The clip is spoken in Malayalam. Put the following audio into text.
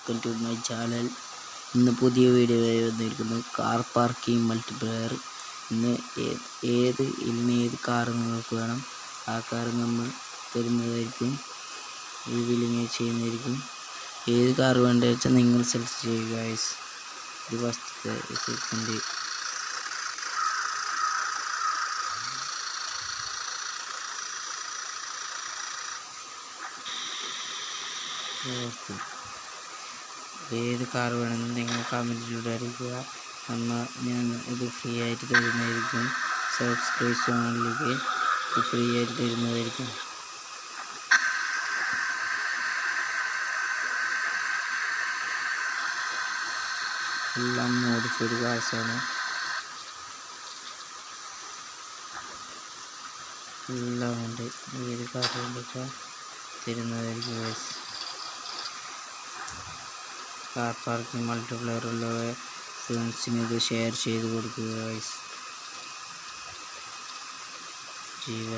Welcome to my channel. ഇന്ന് പുതിയ വീഡിയോ വന്നിരിക്കുന്നു. Car parking multiplayer. ഇന്ന് ഏത് കാർ നിങ്ങൾക്ക് വേണം ആ കാർ നമ്മൾ തരുന്നതായിരിക്കും, റിവീലിംഗ് ചെയ്യുന്നതായിരിക്കും. ഏത് കാർ വേണ്ടത് വെച്ചാൽ നിങ്ങൾ സെലക്ട് ചെയ്യുക ഗൈസ്. ഇത് ഫസ്റ്റത്തെ സെക്കൻഡ് ഏത് കാർ വേണമെന്ന് നിങ്ങൾ കമൻറ്റിലൂടെ അറിയിക്കുക. ഞാൻ ഇത് ഫ്രീ ആയിട്ട് തരുന്നതായിരിക്കും. സബ്സ്ക്രൈബ് ചാനലിലേക്ക് ഇത് ഫ്രീ ആയിട്ട് തരുന്നതായിരിക്കും. എല്ലാം മോഡിഫൈഡ് കാർസാണ്. എല്ലാം ഉണ്ട്. ഏത് കാർ വേണ്ടിച്ചാൽ തരുന്നതായിരിക്കും ഗൈസ്. കാർ പാർക്കിംഗ് മൾട്ടിപ്ലെയർ ഉള്ള ഫ്രണ്ട്സിന് ഇത് ഷെയർ ചെയ്ത് കൊടുക്കുക ഗൈസ്. ജീവ